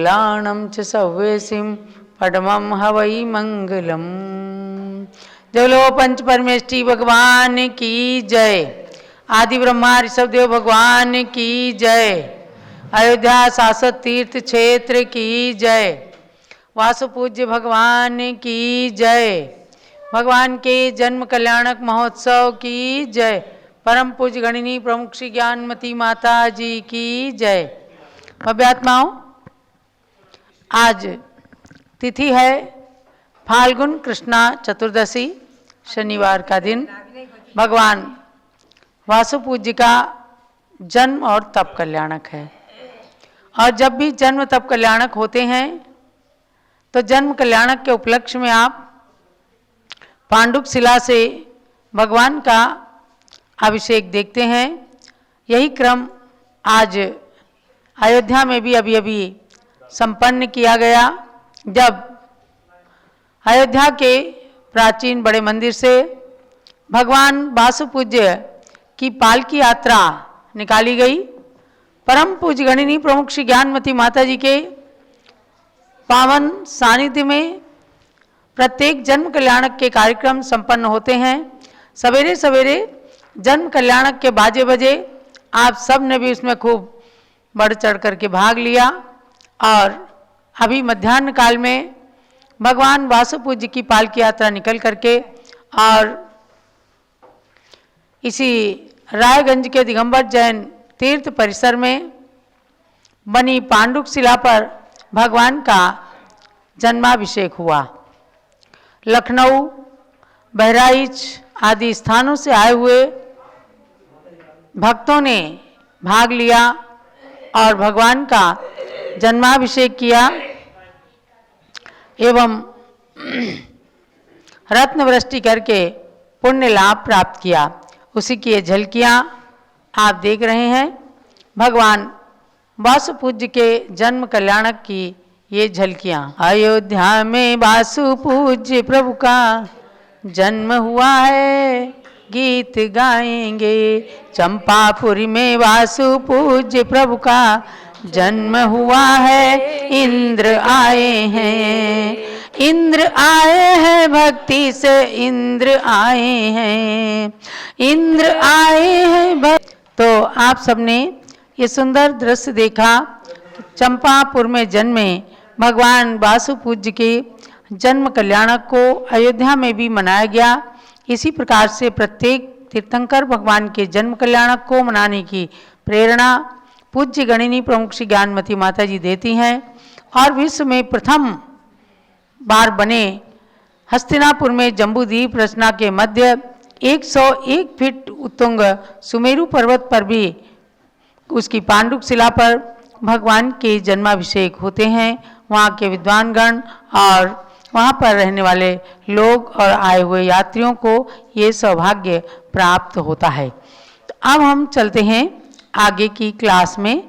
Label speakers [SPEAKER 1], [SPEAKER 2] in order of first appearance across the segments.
[SPEAKER 1] कल्याणं च सव्यसिं पद्मं हवै मंगलम। जलो पंच परमेष्टि भगवान की जय। आदि ब्रह्मा ऋषभ देव भगवान की जय। अयोध्या शाश्वत तीर्थ क्षेत्र की जय। वासु पूज्य भगवान की जय। भगवान के जन्म कल्याणक महोत्सव की जय। परम पूज्य गणिनी प्रमुख श्री ज्ञानमती माता जी की जय। भव्यात्माओं, आज तिथि है फाल्गुन कृष्णा चतुर्दशी, शनिवार का दिन। भगवान वासु पूज्य का जन्म और तप कल्याणक है। और जब भी जन्म तप कल्याणक होते हैं तो जन्म कल्याणक के उपलक्ष्य में आप पांडुक शिला से भगवान का अभिषेक देखते हैं। यही क्रम आज अयोध्या में भी अभी अभी संपन्न किया गया, जब अयोध्या के प्राचीन बड़े मंदिर से भगवान वासु पूज्य की पालकी यात्रा निकाली गई। परम पूज्य गणिनी प्रमुख श्री ज्ञानमती माता जी के पावन सानिध्य में प्रत्येक जन्म कल्याणक के कार्यक्रम संपन्न होते हैं। सवेरे सवेरे जन्म कल्याणक के बाजे बजे, आप सब ने भी उसमें खूब बढ़ चढ़ करके भाग लिया। और अभी मध्याह्न काल में भगवान वासु पूज्य की पालकी यात्रा निकल करके और इसी रायगंज के दिगंबर जैन तीर्थ परिसर में बनी पांडुक शिला पर भगवान का जन्माभिषेक हुआ। लखनऊ, बहराइच आदि स्थानों से आए हुए भक्तों ने भाग लिया और भगवान का जन्माभिषेक किया एवं रत्न वृष्टि करके पुण्य लाभ प्राप्त किया। उसी की ये झलकियाँ आप देख रहे हैं। भगवान वासु पूज्य के जन्म कल्याणक की ये झलकियाँ। अयोध्या में वासु पूज्य प्रभु का जन्म हुआ है, गीत गाएंगे। चंपापुरी में वासु पूज्य प्रभु का जन्म हुआ है, इंद्र आए हैं। इंद्र आए हैं, भक्ति से इंद्र आए हैं, इंद्र आए हैं। तो आप सबने ये सुंदर दृश्य देखा। चंपापुर में जन्मे भगवान वासु पूज्य के जन्म कल्याणक को अयोध्या में भी मनाया गया। इसी प्रकार से प्रत्येक तीर्थंकर भगवान के जन्म कल्याणक को मनाने की प्रेरणा पूज्य गणिनी प्रमुख श्री ज्ञानमती माता जी देती हैं। और विश्व में प्रथम बार बने हस्तिनापुर में जम्बूद्वीप रचना के मध्य 101 फीट उत्तुंग सुमेरु पर्वत पर भी उसकी पांडुक शिला पर भगवान के जन्माभिषेक होते हैं। वहाँ के विद्वानगण और वहाँ पर रहने वाले लोग और आए हुए यात्रियों को ये सौभाग्य प्राप्त होता है। तो अब हम चलते हैं आगे की क्लास में।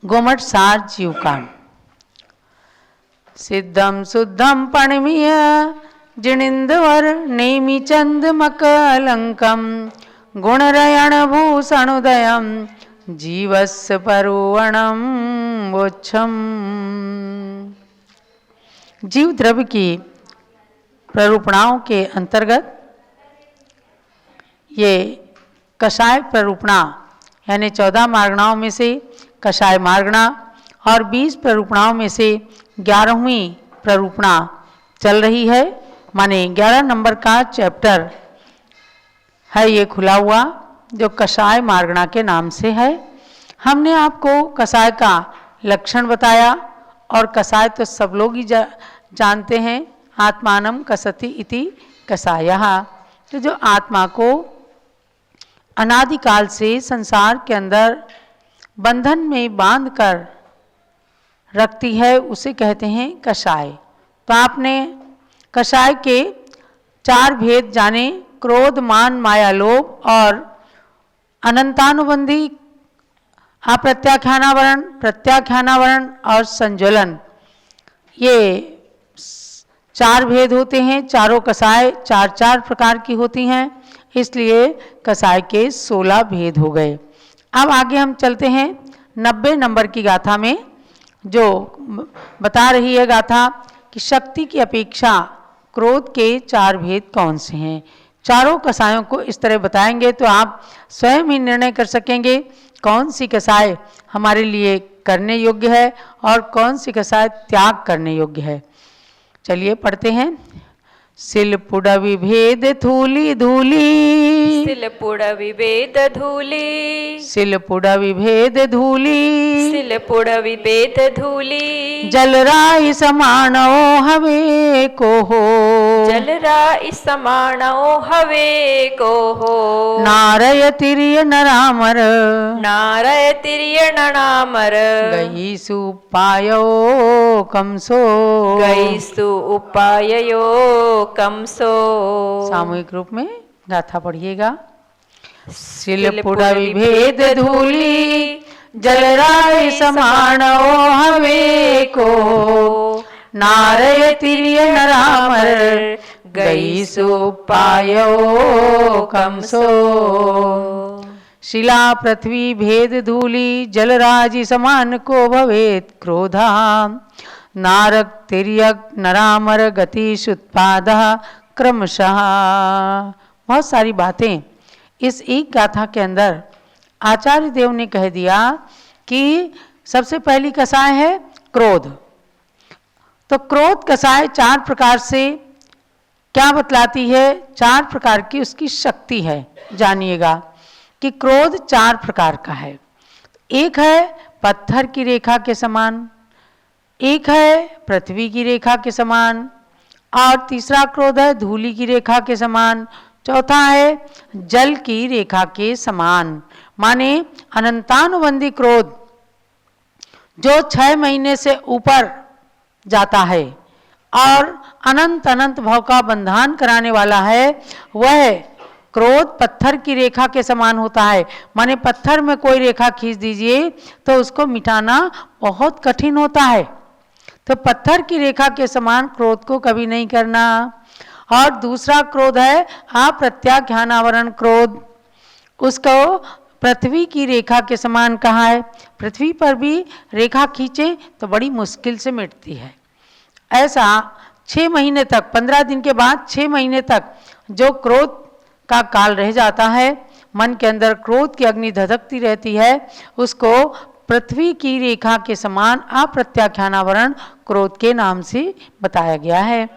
[SPEAKER 1] गोमठ सार जीव का सिद्धम शुद्धम पणमीय जिनिंदवर नेमि चंद मकलंकम गुणरयण भूषणोदयम जीवस्य परुवणम वोच्छम। जीव द्रव्य की प्ररूपणाओं के अंतर्गत ये कषाय प्ररूपणा यानी 14 मार्गणाओं में से कषाय मार्गणा और 20 प्ररूपणाओं में से 11वीं प्ररूपणा चल रही है। माने 11 नंबर का चैप्टर है ये खुला हुआ, जो कषाय मार्गणा के नाम से है। हमने आपको कषाय का लक्षण बताया और कषाय तो सब लोग ही जानते हैं। आत्मानम कसति इति कषायः। तो जो आत्मा को अनादिकाल से संसार के अंदर बंधन में बांध कर रखती है, उसे कहते हैं कषाय। तो आपने कषाय के 4 भेद जाने, क्रोध, मान, माया, लोभ और अनंतानुबंधी अप्रत्याख्यानावरण, प्रत्याख्यानावरण और संज्वलन। ये 4 भेद होते हैं। चारों कषाय 4 प्रकार की होती हैं, इसलिए कषाय के 16 भेद हो गए। अब आगे हम चलते हैं 90 नंबर की गाथा में। जो बता रही है गाथा कि शक्ति की अपेक्षा क्रोध के 4 भेद कौन से हैं। चारों कसायों को इस तरह बताएंगे तो आप स्वयं ही निर्णय कर सकेंगे कौन सी कसाय हमारे लिए करने योग्य है और कौन सी कसाय त्याग करने योग्य है। चलिए पढ़ते हैं। सिलपुड़ विभेद धूली धूली,
[SPEAKER 2] सिलपुड़ विभेद धूली,
[SPEAKER 1] सिलपुड़ विभेद धूली,
[SPEAKER 2] सिलपुड़ विभेद धूली,
[SPEAKER 1] जलराई समानो हवे को हो,
[SPEAKER 2] जलराई समानो हवे को हो,
[SPEAKER 1] नारय तिरिय नरामर,
[SPEAKER 2] नारय तिरिय नरामर,
[SPEAKER 1] गई सुपायो कमसो,
[SPEAKER 2] गईस्तु उपाययो कमसो।
[SPEAKER 1] सामूहिक रूप में गाथा पढ़िएगा। सिलपुड़ विभेद धूली, जलराय समानो हवे को, नारय तिरिय नरामर, गई सुपायो कमसो। शिला पृथ्वी भेद धूली, जलराजि समान को भवेत क्रोधा, नारक तिर्यक नरामर गति शुत्पादः क्रमशः। बहुत सारी बातें इस एक गाथा के अंदर आचार्य देव ने कह दिया कि सबसे पहली कसाय है क्रोध। तो क्रोध कसाय 4 प्रकार से क्या बतलाती है, 4 प्रकार की उसकी शक्ति है। जानिएगा कि क्रोध 4 प्रकार का है। एक है पत्थर की रेखा के समान, एक है पृथ्वी की रेखा के समान, और तीसरा क्रोध है धूलि की रेखा के समान, चौथा है जल की रेखा के समान। माने अनंतानुबंधी क्रोध जो 6 महीने से ऊपर जाता है और अनंत अनंत भाव का बंधन कराने वाला है, वह क्रोध पत्थर की रेखा के समान होता है। माने पत्थर में कोई रेखा खींच दीजिए तो उसको मिटाना बहुत कठिन होता है। तो पत्थर की रेखा के समान क्रोध को कभी नहीं करना। और दूसरा क्रोध है अप्रत्याख्यानावरण क्रोध, उसको पृथ्वी की रेखा के समान कहा है। पृथ्वी पर भी रेखा खींचे तो बड़ी मुश्किल से मिटती है। ऐसा 6 महीने तक, 15 दिन के बाद 6 महीने तक जो क्रोध का काल रह जाता है, मन के अंदर क्रोध की अग्नि धधकती रहती है, उसको पृथ्वी की रेखा के समान अप्रत्याख्यानावरण क्रोध के नाम से बताया गया है।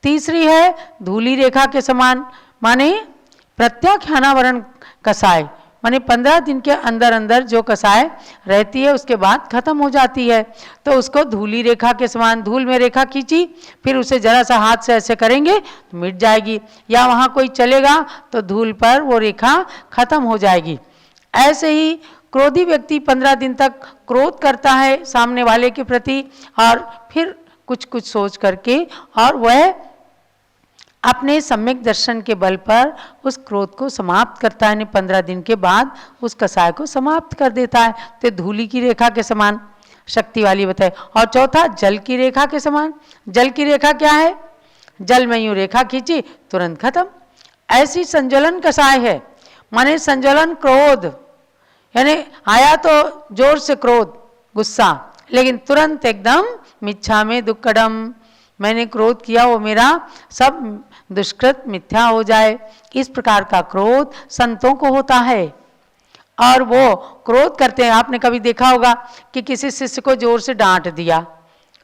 [SPEAKER 1] तीसरी है धूली रेखा के समान, माने प्रत्याख्यानावरण कसाय, माने 15 दिन के अंदर अंदर जो कसाय रहती है उसके बाद खत्म हो जाती है, तो उसको धूली रेखा के समान, धूल में रेखा खींची फिर उसे जरा सा हाथ से ऐसे करेंगे तो मिट जाएगी, या वहाँ कोई चलेगा तो धूल पर वो रेखा खत्म हो जाएगी। ऐसे ही क्रोधी व्यक्ति 15 दिन तक क्रोध करता है सामने वाले के प्रति, और फिर कुछ कुछ सोच करके और वह अपने सम्यक दर्शन के बल पर उस क्रोध को समाप्त करता है। 15 दिन के बाद उस कसाय को समाप्त कर देता है। तो धूली की रेखा के समान शक्ति वाली बताए। और चौथा जल की रेखा के समान। जल की रेखा क्या है? जल में यूँ रेखा खींची तुरंत खत्म। ऐसी संज्वलन कसाय है, माने संज्वलन क्रोध, यानी आया तो जोर से क्रोध गुस्सा, लेकिन तुरंत एकदम मिच्छा में दुक्कडम, मैंने क्रोध किया वो मेरा सब दुष्कृत मिथ्या हो जाए। इस प्रकार का क्रोध संतों को होता है और वो क्रोध करते हैं। आपने कभी देखा होगा कि किसी शिष्य को जोर से डांट दिया,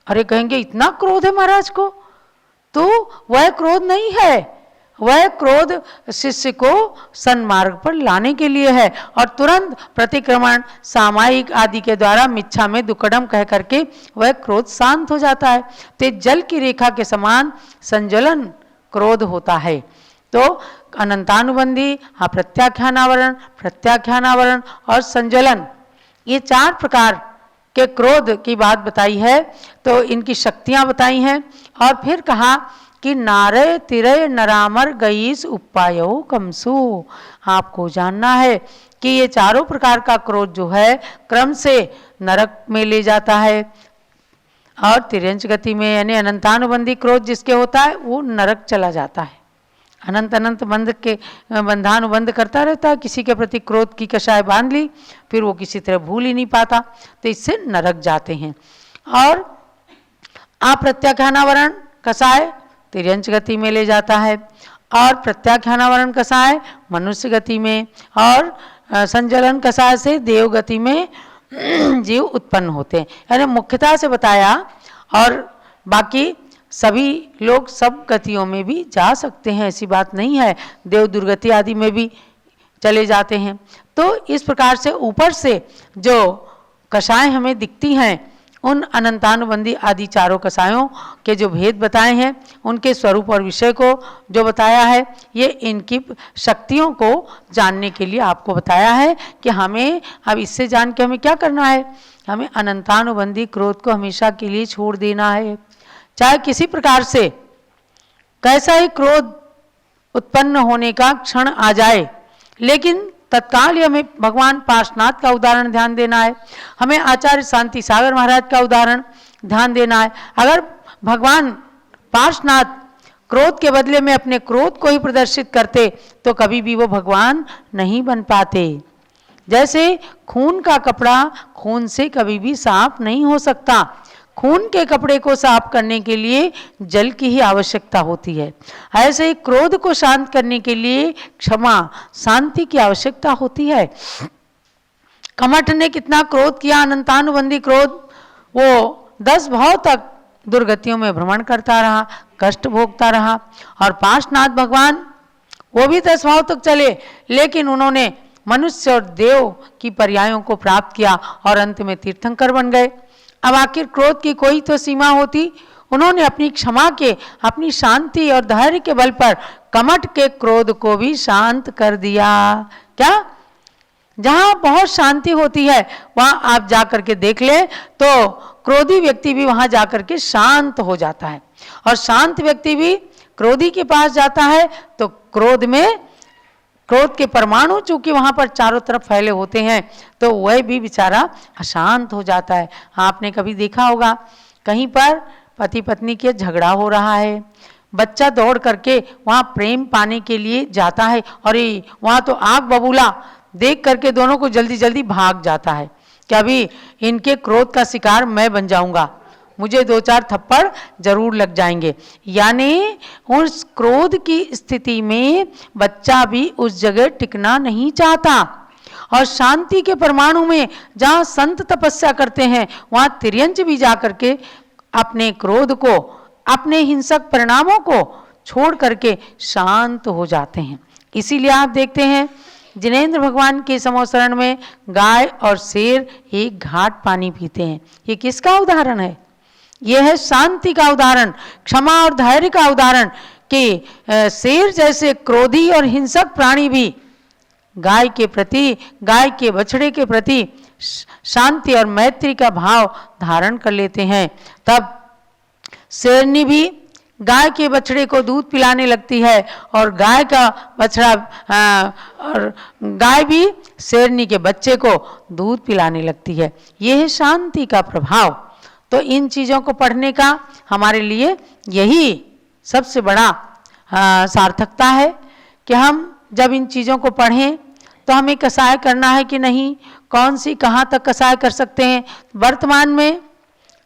[SPEAKER 1] अरे कहेंगे इतना क्रोध है महाराज को, तो वह क्रोध नहीं है, वह क्रोध शिष्य को सन्मार्ग पर लाने के लिए है। और तुरंत प्रतिक्रमण सामायिक आदि के द्वारा मिच्छा में दुक्कडम कह करके वह क्रोध शांत हो जाता है। तो जल की रेखा के समान संज्वलन क्रोध होता है। तो अनंतानुबंधी, अप्रत्याख्यानावरण, प्रत्याख्यानावरण और संज्वलन, ये 4 प्रकार के क्रोध की बात बताई है। तो इनकी शक्तियां बताई हैं और फिर कहा कि नारय तिरय नरामर गईस उपायो कमसु। आपको जानना है कि ये चारों प्रकार का क्रोध जो है क्रम से नरक में ले जाता है, और तिर्यंच गति में यानी अनंतानुबंधी क्रोध जिसके होता है वो नरक चला जाता है। अनंत अनंत बंध के बंधानुबंध करता रहता है, किसी के प्रति क्रोध की कषाय बांध ली, फिर वो किसी तरह भूल ही नहीं पाता, तो इससे नरक जाते हैं। और अप्रत्याख्यानावरण कषाय तिर्यंच गति में ले जाता है, और प्रत्याख्यानावरण कषाय मनुष्य गति में, और संजलन कषाय से देव गति में जीव उत्पन्न होते हैं। यानी मुख्यता से बताया, और बाकी सभी लोग सब गतियों में भी जा सकते हैं, ऐसी बात नहीं है, देव दुर्गति आदि में भी चले जाते हैं। तो इस प्रकार से ऊपर से जो कषाय हमें दिखती हैं, उन अनंतानुबंधी आदि चारों कषायों के जो भेद बताए हैं, उनके स्वरूप और विषय को जो बताया है, ये इनकी शक्तियों को जानने के लिए आपको बताया है कि हमें अब इससे जान के हमें क्या करना है। हमें अनंतानुबंधी क्रोध को हमेशा के लिए छोड़ देना है। चाहे किसी प्रकार से कैसा ही क्रोध उत्पन्न होने का क्षण आ जाए, लेकिन तत्काल हमें भगवान पार्श्वनाथ का उदाहरण ध्यान देना है, हमें आचार्य शांति सागर महाराज का उदाहरण ध्यान देना है। अगर भगवान पार्श्वनाथ क्रोध के बदले में अपने क्रोध को ही प्रदर्शित करते तो कभी भी वो भगवान नहीं बन पाते। जैसे खून का कपड़ा खून से कभी भी साफ नहीं हो सकता, खून के कपड़े को साफ करने के लिए जल की ही आवश्यकता होती है, ऐसे ही क्रोध को शांत करने के लिए क्षमा शांति की आवश्यकता होती है। कमठ ने कितना क्रोध किया, अनंतानुबंधी क्रोध, वो 10 भाव तक दुर्गतियों में भ्रमण करता रहा, कष्ट भोगता रहा। और पार्श्वनाथ भगवान वो भी 10 भाव तक चले, लेकिन उन्होंने मनुष्य और देव की पर्यायों को प्राप्त किया और अंत में तीर्थंकर बन गए। अब आखिर क्रोध की कोई तो सीमा होती। उन्होंने अपनी क्षमा के, अपनी शांति और धैर्य के बल पर कमठ के क्रोध को भी शांत कर दिया। क्या? जहां बहुत शांति होती है वहां आप जाकर के देख ले तो क्रोधी व्यक्ति भी वहां जाकर के शांत हो जाता है, और शांत व्यक्ति भी क्रोधी के पास जाता है तो क्रोध के परमाणु चूंकि वहां पर चारों तरफ फैले होते हैं तो वह भी बेचारा अशांत हो जाता है। आपने कभी देखा होगा कहीं पर पति पत्नी के झगड़ा हो रहा है, बच्चा दौड़ करके वहां प्रेम पाने के लिए जाता है, और वहां तो आग बबूला देख करके दोनों को जल्दी जल्दी भाग जाता है कि अभी इनके क्रोध का शिकार मैं बन जाऊंगा, मुझे 2-4 थप्पड़ जरूर लग जाएंगे। यानी उस क्रोध की स्थिति में बच्चा भी उस जगह टिकना नहीं चाहता, और शांति के परमाणु में जहाँ संत तपस्या करते हैं वहाँ तिर्यंच भी जाकर के अपने क्रोध को, अपने हिंसक परिणामों को छोड़ करके शांत हो जाते हैं। इसीलिए आप देखते हैं जिनेंद्र भगवान के समोसरण में गाय और शेर एक घाट पानी पीते हैं। ये किसका उदाहरण है? यह है शांति का उदाहरण, क्षमा और धैर्य का उदाहरण कि शेर जैसे क्रोधी और हिंसक प्राणी भी गाय के प्रति, गाय के बछड़े के प्रति शांति और मैत्री का भाव धारण कर लेते हैं। तब शेरनी भी गाय के बछड़े को दूध पिलाने लगती है, और गाय का बछड़ा और गाय भी शेरनी के बच्चे को दूध पिलाने लगती है। यह है शांति का प्रभाव। तो इन चीज़ों को पढ़ने का हमारे लिए यही सबसे बड़ा सार्थकता है कि हम जब इन चीज़ों को पढ़ें तो हमें कसाय करना है कि नहीं, कौन सी कहाँ तक कसाय कर सकते हैं। वर्तमान में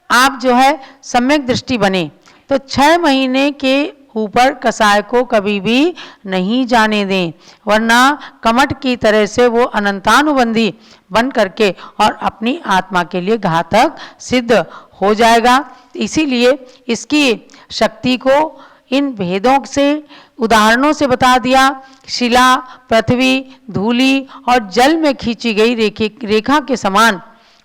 [SPEAKER 1] आप जो है सम्यक दृष्टि बने तो 6 महीने के ऊपर कसाय को कभी भी नहीं जाने दें, वरना कमठ की तरह से वो अनंतानुबंधी बन करके और अपनी आत्मा के लिए घातक सिद्ध हो जाएगा। इसीलिए इसकी शक्ति को इन भेदों से, उदाहरणों से बता दिया। शिला, पृथ्वी, धूलि और जल में खींची गई रेखा के समान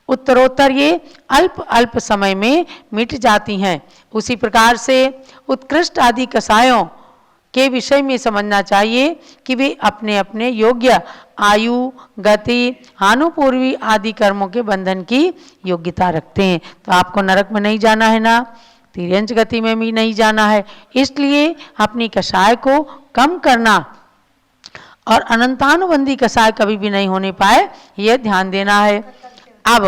[SPEAKER 1] उत्तरोत्तर ये अल्प अल्प समय में मिट जाती हैं। उसी प्रकार से उत्कृष्ट आदि कसायों के विषय में समझना चाहिए कि वे अपने अपने योग्य आयु, गति, हानुपूर्वी आदि कर्मों के बंधन की योग्यता रखते हैं। तो आपको नरक में नहीं जाना है ना, तिर्यंच गति में भी नहीं जाना है, इसलिए अपनी कषाय को कम करना और अनंतानुबंधी कषाय कभी भी नहीं होने पाए, यह ध्यान देना है। अब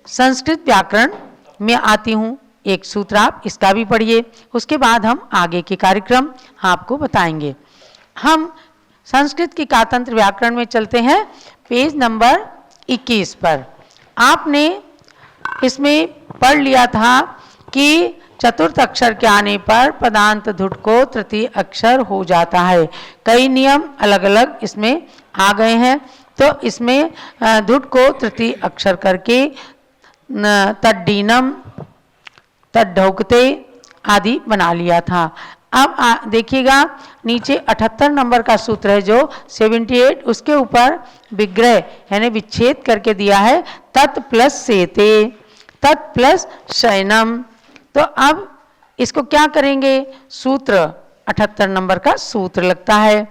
[SPEAKER 1] संस्कृत व्याकरण में आती हूँ, एक सूत्र आप इसका भी पढ़िए, उसके बाद हम आगे के कार्यक्रम आपको बताएंगे। हम संस्कृत की कातंत्र व्याकरण में चलते हैं, पेज नंबर 21 पर। आपने इसमें पढ़ लिया था कि चतुर्थ अक्षर के आने पर पदांत धुट को तृतीय अक्षर हो जाता है। कई नियम अलग अलग इसमें आ गए हैं, तो इसमें धुट को तृतीय अक्षर करके तड्डीनम, तड्ढौकते आदि बना लिया था। अब देखिएगा नीचे 78 नंबर का सूत्र है जो 78, उसके ऊपर विग्रह यानी विच्छेद करके दिया है तत् प्लस सेते, तत् प्लस शयनम। तो अब इसको क्या करेंगे, सूत्र 78 नंबर का सूत्र लगता है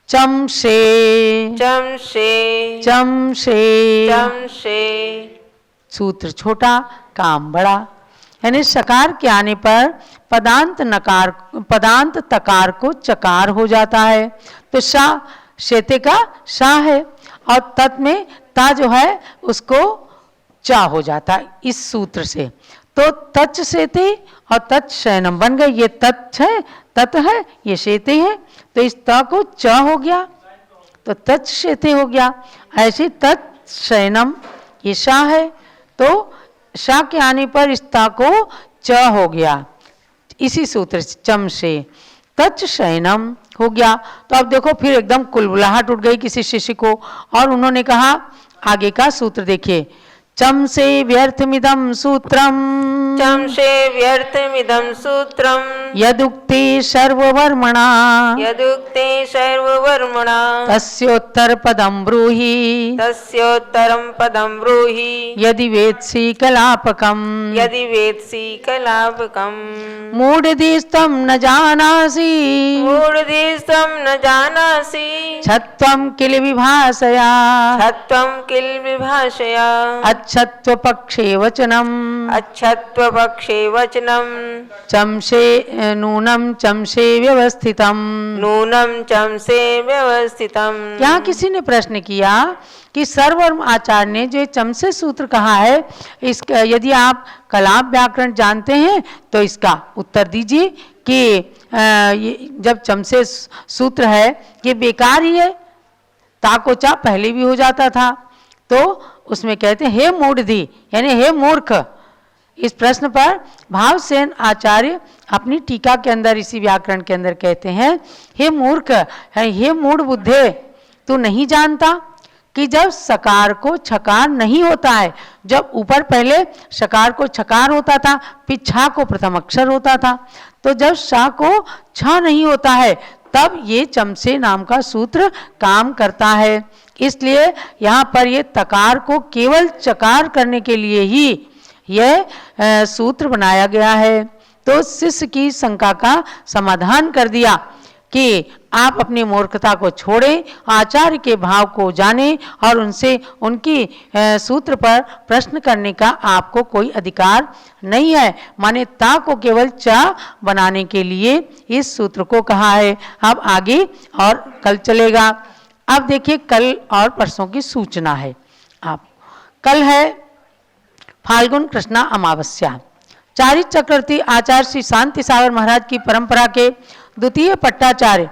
[SPEAKER 1] चमशे
[SPEAKER 2] चमशे
[SPEAKER 1] चमशे।
[SPEAKER 2] चमशे।
[SPEAKER 1] सूत्र छोटा काम बड़ा, यानी सकार के आने पर पदांत तकार को चकार हो जाता है। तो शा शेते का शा है और तत् में ता जो है उसको चा हो जाता है इस सूत्र से। तो तच शेते और तत् शयनम बन गए। ये तत् है, तत् है, ये शेते है, तो इस ता को च हो गया तो तत् शेते हो गया। ऐसे तत् शयनम ये शा है, तो शा के आने पर इस ता को च हो गया इसी सूत्र से चमशे, तच शयनम हो गया। तो अब देखो फिर एकदम कुलबुलाहट उठ गई किसी शिष्य को और उन्होंने कहा आगे का सूत्र देखिए, चमसे व्यर्थमिदं सूत्रम,
[SPEAKER 2] चमशे व्यर्थमिदं सूत्रम,
[SPEAKER 1] यदुक्ते सर्ववर्मणा,
[SPEAKER 2] यदुक्ते सर्ववर्मणा,
[SPEAKER 1] तस्योत्तर पदं ब्रूहि,
[SPEAKER 2] तस्योत्तरं पदं ब्रूहि,
[SPEAKER 1] यदि वेत्सि कलापकम्,
[SPEAKER 2] यदि वेत्सि कलापकम्,
[SPEAKER 1] मूढधीस्तं न जानासि,
[SPEAKER 2] मूढधीस्तं न जानासि,
[SPEAKER 1] छत्वं किल विभाषया,
[SPEAKER 2] छत्वं किल विभाषया,
[SPEAKER 1] अच्छत्व पक्षे वचनम्,
[SPEAKER 2] अच्छत्व पक्षे वचनम्,
[SPEAKER 1] चमशे नूनम चमशे व्यवस्थितम्,
[SPEAKER 2] नूनम चमसे व्यवस्थितम्।
[SPEAKER 1] यहाँ किसी ने प्रश्न किया कि सर्ववर्म आचार्य ने जो चमसे सूत्र कहा है, इसका यदि आप कलाप व्याकरण जानते हैं तो इसका उत्तर दीजिए कि ये जब चमसे सूत्र है ये बेकार ही है, ताको चा पहले भी हो जाता था। तो उसमें कहते हैं हे मूढ़धि यानी हे मूर्ख। इस प्रश्न पर भावसेन आचार्य अपनी टीका के अंदर इसी व्याकरण के अंदर कहते हैं हे मूर्ख, हे मूढ़ बुद्धे, तू नहीं जानता कि जब सकार को छकार नहीं होता है, जब ऊपर पहले सकार को छकार होता था फिर छा को प्रथम अक्षर होता था, तो जब शा को छ नहीं होता है तब ये चमसे नाम का सूत्र काम करता है। इसलिए यहाँ पर ये तकार को केवल चकार करने के लिए ही यह सूत्र बनाया गया है। तो शिष्य की शंका का समाधान कर दिया कि आप अपनी मूर्खता को छोड़ें, आचार्य के भाव को जानें और उनसे उनकी सूत्र पर प्रश्न करने का आपको कोई अधिकार नहीं है। माने ता को केवल चा बनाने के लिए इस सूत्र को कहा है। अब आगे और कल चलेगा। अब देखिए कल और परसों की सूचना है। आप कल है फाल्गुन कृष्णा अमावस्या। चारित चक्रवर्ती आचार्य श्री शांति सागर महाराज की परंपरा के द्वितीय पट्टाचार्य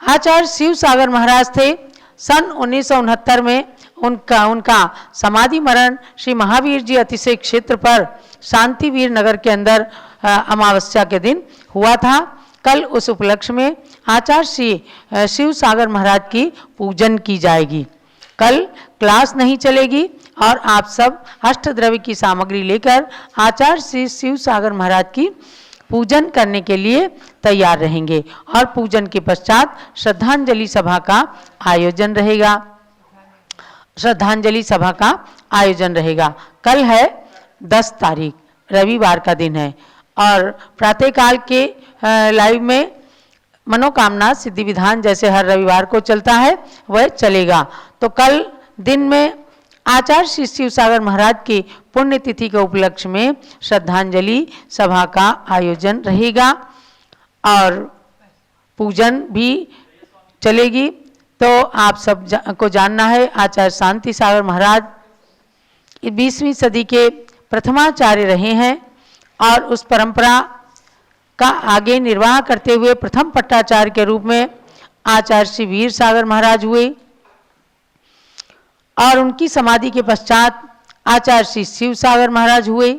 [SPEAKER 1] आचार्य शिव सागर महाराज थे। सन 1969 में उनका समाधि मरण श्री महावीर जी अतिशय क्षेत्र पर शांतिवीर नगर के अंदर अमावस्या के दिन हुआ था। कल उस उपलक्ष्य में आचार्य श्री शिव सागर महाराज की पूजन की जाएगी। कल क्लास नहीं चलेगी और आप सब अष्टद्रव्य की सामग्री लेकर आचार्य श्री शिव सागर महाराज की पूजन करने के लिए तैयार रहेंगे और पूजन के पश्चात श्रद्धांजलि सभा का आयोजन रहेगा। श्रद्धांजलि सभा का आयोजन रहेगा। कल है 10 तारीख, रविवार का दिन है और प्रातःकाल के लाइव में मनोकामना सिद्धि विधान जैसे हर रविवार को चलता है वह चलेगा। तो कल दिन में आचार्य श्री शिव सागर महाराज की पुण्यतिथि के उपलक्ष्य में श्रद्धांजलि सभा का आयोजन रहेगा और पूजन भी चलेगी। तो आप सब को जानना है आचार्य शांति सागर महाराज 20वीं सदी के प्रथमाचार्य रहे हैं और उस परंपरा का आगे निर्वाह करते हुए प्रथम पट्टाचार्य के रूप में आचार्य श्री वीर सागर महाराज हुए और उनकी समाधि के पश्चात आचार्य श्री शिवसागर महाराज हुए,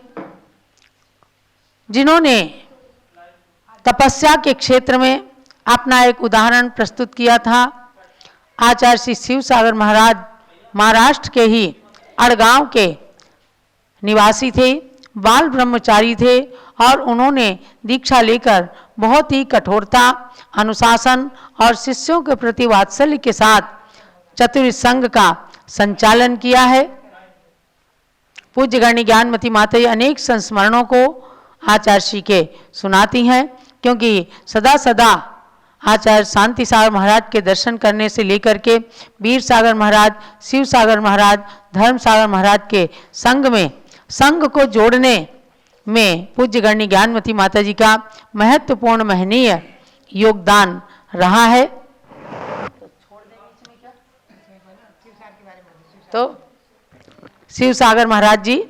[SPEAKER 1] जिन्होंने तपस्या के क्षेत्र में अपना एक उदाहरण प्रस्तुत किया था। आचार्य श्री शिवसागर महाराज महाराष्ट्र के ही अड़गांव के निवासी थे, बाल ब्रह्मचारी थे और उन्होंने दीक्षा लेकर बहुत ही कठोरता, अनुशासन और शिष्यों के प्रति वात्सल्य के साथ चतुर्थ संघ का संचालन किया है। पूज्य गणी ज्ञानमती माता जी अनेक संस्मरणों को आचार्य श्री के सुनाती हैं, क्योंकि सदा सदा आचार्य शांति सागर महाराज के दर्शन करने से लेकर के वीर सागर महाराज, शिव सागर महाराज, धर्म सागर महाराज के संग में संघ को जोड़ने में पूज्य गणी ज्ञानमती माता जी का महत्वपूर्ण महनीय योगदान रहा है। तो शिव सागर महाराज जी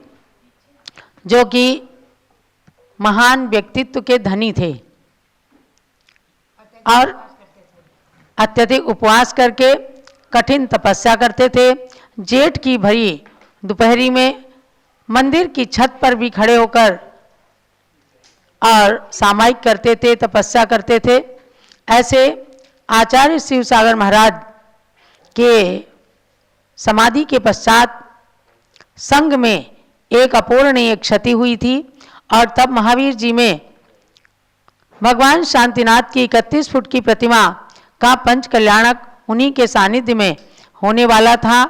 [SPEAKER 1] जो कि महान व्यक्तित्व के धनी थे और अत्यधिक उपवास करके कठिन तपस्या करते थे। जेठ की भरी दोपहरी में मंदिर की छत पर भी खड़े होकर और सामायिक करते थे, तपस्या करते थे। ऐसे आचार्य शिव सागर महाराज के समाधि के पश्चात संघ में एक अपूरणीय क्षति हुई थी और तब महावीर जी में भगवान शांतिनाथ की 31 फुट की प्रतिमा का पंच कल्याणक उन्हीं के सानिध्य में होने वाला था,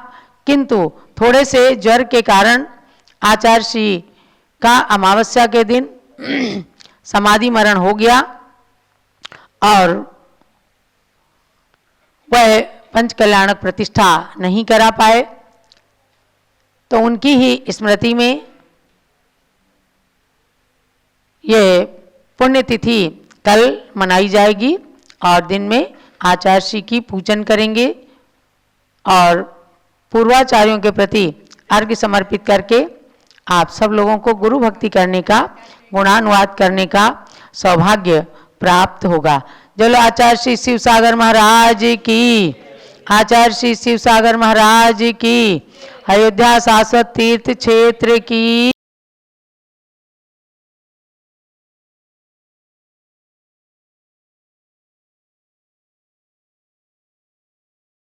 [SPEAKER 1] किंतु थोड़े से ज्वर के कारण आचार्य श्री का अमावस्या के दिन समाधि मरण हो गया और वह पंच कल्याणक प्रतिष्ठा नहीं करा पाए। तो उनकी ही स्मृति में ये पुण्यतिथि कल मनाई जाएगी और दिन में आचार्य श्री की पूजन करेंगे और पूर्वाचार्यों के प्रति अर्घ्य समर्पित करके आप सब लोगों को गुरु भक्ति करने का, गुणानुवाद करने का सौभाग्य प्राप्त होगा। चलो आचार्य श्री शिवसागर महाराज की, आचार्य श्री शिवसागर महाराज की, अयोध्या शाश्वत तीर्थ क्षेत्र की।